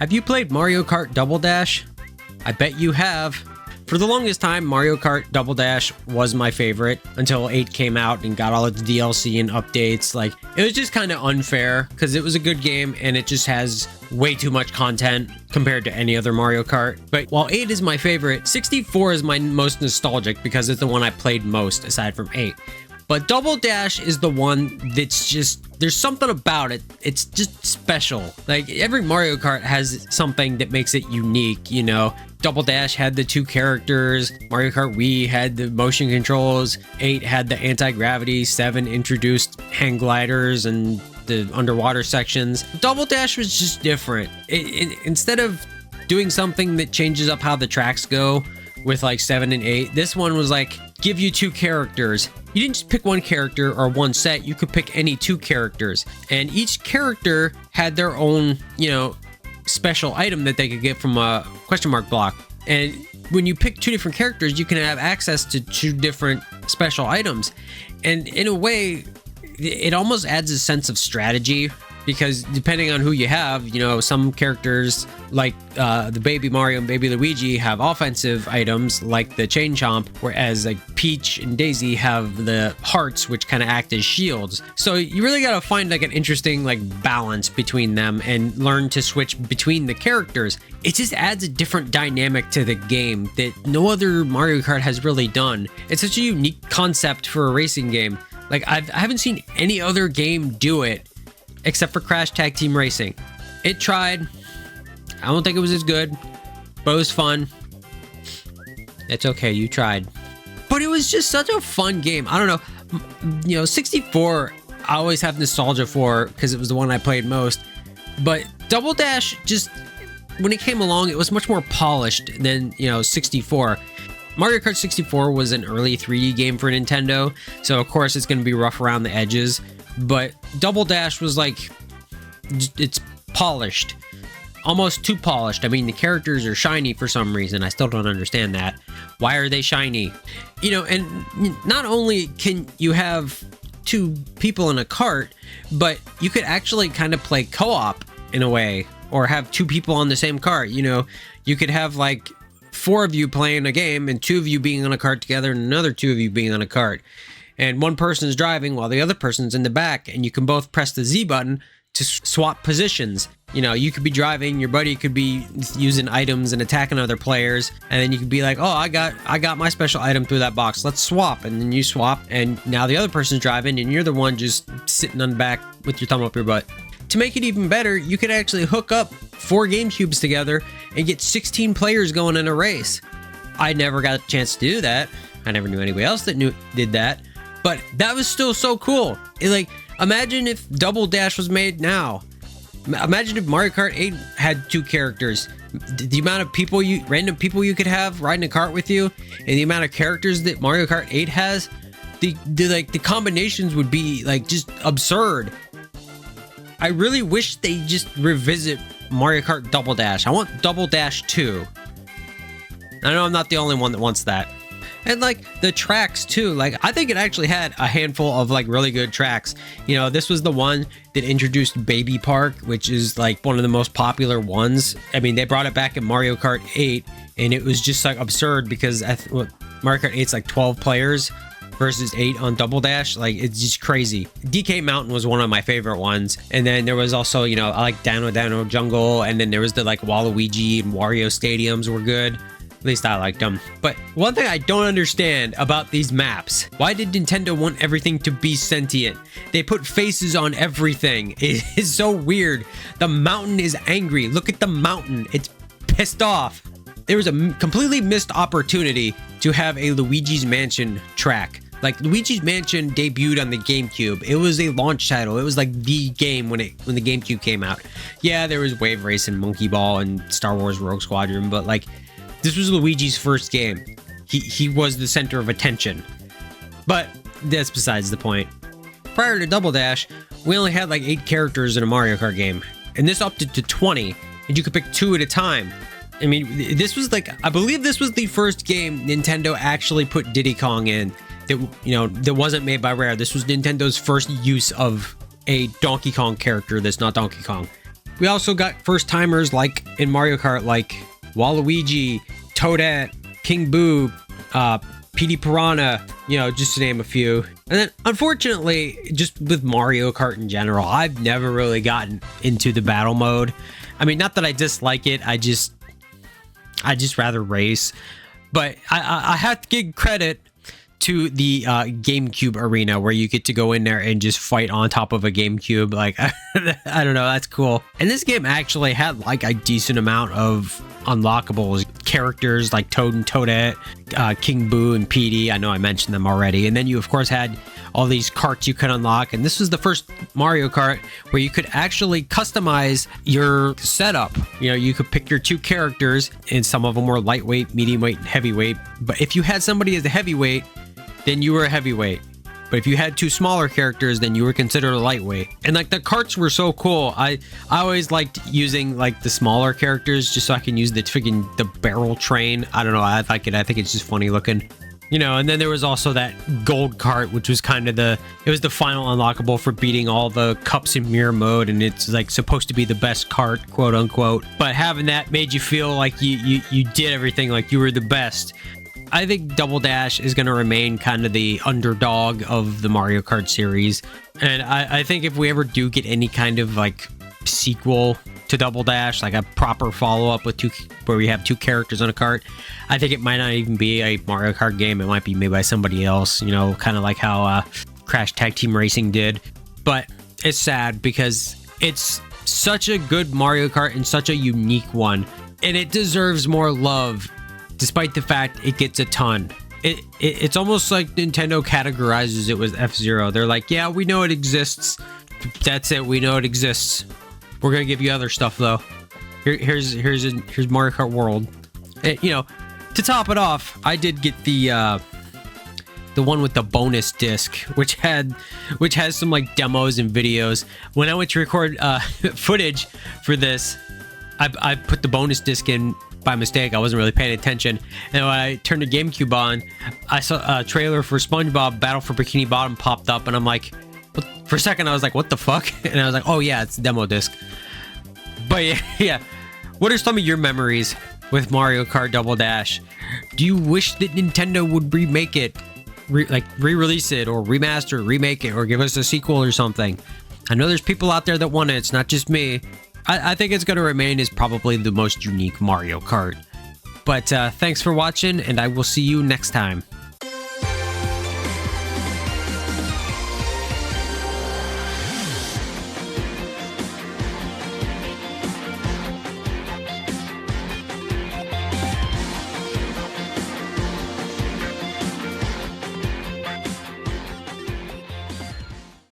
Have you played Mario Kart Double Dash? I bet you have. For the longest time, Mario Kart Double Dash was my favorite until 8 came out and got all of the DLC and updates. Like, it was just kind of unfair because it was a good game and it just has way too much content compared to any other Mario Kart. But while 8 is my favorite, 64 is my most nostalgic because it's the one I played most aside from 8. But Double Dash is the one that's just, there's something about it. It's just special. Like, every Mario Kart has something that makes it unique, you know? Double Dash had the 2 characters, Mario Kart Wii had the motion controls, 8 had the anti-gravity, 7 introduced hang gliders and the underwater sections. Double Dash was just different. Instead of doing something that changes up how the tracks go with like 7 and 8, this one was like, give you 2 characters. You didn't just pick one character or one set, you could pick any 2 characters. And each character had their own, you know, special item that they could get from a question mark block. And when you pick 2 different characters, you can have access to 2 different special items. And in a way, it almost adds a sense of strategy, because depending on who you have, you know, some characters like the Baby Mario and Baby Luigi have offensive items like the Chain Chomp, whereas like Peach and Daisy have the hearts, which kind of act as shields. So you really got to find like an interesting like balance between them and learn to switch between the characters. It just adds a different dynamic to the game that no other Mario Kart has really done. It's such a unique concept for a racing game. Like I haven't seen any other game do it except for Crash Tag Team Racing. It tried. I don't think it was as good, but it was fun. It's okay, you tried. But it was just such a fun game. I don't know. You know, 64, I always have nostalgia for because it was the one I played most. But Double Dash, just when it came along, it was much more polished than, you know, 64. Mario Kart 64 was an early 3D game for Nintendo, so of course it's going to be rough around the edges. But Double Dash was like, it's polished, almost too polished. I mean, the characters are shiny for some reason. I still don't understand that. Why are they shiny? You know, and not only can you have 2 people in a cart, but you could actually kind of play co-op in a way, or have 2 people on the same cart. You know, you could have like 4 of you playing a game and 2 of you being on a cart together and another 2 of you being on a cart. And one person's driving while the other person's in the back, and you can both press the Z button to swap positions. You know, you could be driving, your buddy could be using items and attacking other players, and then you could be like, oh, I got my special item through that box, let's swap. And then you swap, and now the other person's driving and you're the one just sitting on the back with your thumb up your butt. To make it even better, you could actually hook up 4 GameCubes together and get 16 players going in a race. I never got a chance to do that. I never knew anybody else that did that. But that was still so cool. Like, imagine if Double Dash was made now. Imagine if Mario Kart 8 had 2 characters. The amount of people random people you could have riding a cart with you, and the amount of characters that Mario Kart 8 has, the combinations would be like just absurd. I really wish they just revisit Mario Kart Double Dash. I want Double Dash 2. I know I'm not the only one that wants that. And like the tracks too, like I think it actually had a handful of like really good tracks. You know, this was the one that introduced Baby Park, which is like one of the most popular ones. I mean, they brought it back in Mario Kart 8, and it was just like absurd because Mario Kart 8's like 12 players versus 8 on Double Dash. Like, it's just crazy. DK Mountain was one of my favorite ones. And then there was also, you know, I like Dino Jungle, and then there was the like Waluigi and Wario stadiums were good. At least I liked them. But one thing I don't understand about these maps, why did Nintendo want everything to be sentient? They put faces on everything. It is so weird. The mountain is angry. Look at the mountain. It's pissed off. There was a completely missed opportunity to have a Luigi's Mansion track. Like, Luigi's Mansion debuted on the GameCube. It was a launch title. It was like the game when the GameCube came out. Yeah, there was Wave Race and Monkey Ball and Star Wars Rogue Squadron, but like, this was Luigi's first game. He was the center of attention. But that's besides the point. Prior to Double Dash, we only had like 8 characters in a Mario Kart game. And this upped it to 20, and you could pick 2 at a time. I mean, this was like, I believe this was the first game Nintendo actually put Diddy Kong in that, you know, that wasn't made by Rare. This was Nintendo's first use of a Donkey Kong character that's not Donkey Kong. We also got first timers like in Mario Kart, like Waluigi, Toadette, King Boo, PD Piranha, you know, just to name a few. And then unfortunately, just with Mario Kart in general, I've never really gotten into the battle mode. I mean, not that I dislike it, I just rather race. But I have to give credit to the GameCube arena, where you get to go in there and just fight on top of a GameCube. Like, I don't know, that's cool. And this game actually had like a decent amount of unlockables, characters like Toad and Toadette, King Boo and PD. I know I mentioned them already. And then you of course had all these carts you could unlock, and this was the first Mario Kart where you could actually customize your setup. You know, you could pick your 2 characters, and some of them were lightweight, medium weight, and heavyweight. But if you had somebody as a heavyweight, then you were a heavyweight. But if you had 2 smaller characters, then you were considered a lightweight. And like the carts were so cool. I always liked using like the smaller characters just so I can use the barrel train. I don't know, I like it. I think it's just funny looking. You know, and then there was also that gold cart, which was kind of it was the final unlockable for beating all the cups in mirror mode, and it's like supposed to be the best cart, quote unquote. But having that made you feel like you did everything, like you were the best. I think Double Dash is going to remain kind of the underdog of the Mario Kart series. And I think if we ever do get any kind of like sequel to Double Dash, like a proper follow-up with where we have 2 characters on a cart, I think it might not even be a Mario Kart game. It might be made by somebody else, you know, kind of like how Crash Tag Team Racing did. But it's sad because it's such a good Mario Kart and such a unique one, and it deserves more love, despite the fact it gets a ton. It's almost like Nintendo categorizes it with F-Zero. They're like, yeah, we know it exists. That's it. We know it exists. We're gonna give you other stuff though. Here's Mario Kart World. You know, to top it off, I did get the one with the bonus disc, which has some like demos and videos. When I went to record footage for this, I put the bonus disc in by mistake. I wasn't really paying attention, and when I turned the GameCube on, I saw a trailer for SpongeBob Battle for Bikini Bottom popped up, and I'm like, for a second I was like, what the fuck? And I was like, oh yeah, it's a demo disc. But yeah, what are some of your memories with Mario Kart Double Dash? Do you wish that Nintendo would remake it, re-release it, or remaster, remake it, or give us a sequel or something? I know there's people out there that want it. It's not just me. I think it's going to remain as probably the most unique Mario Kart. But thanks for watching, and I will see you next time.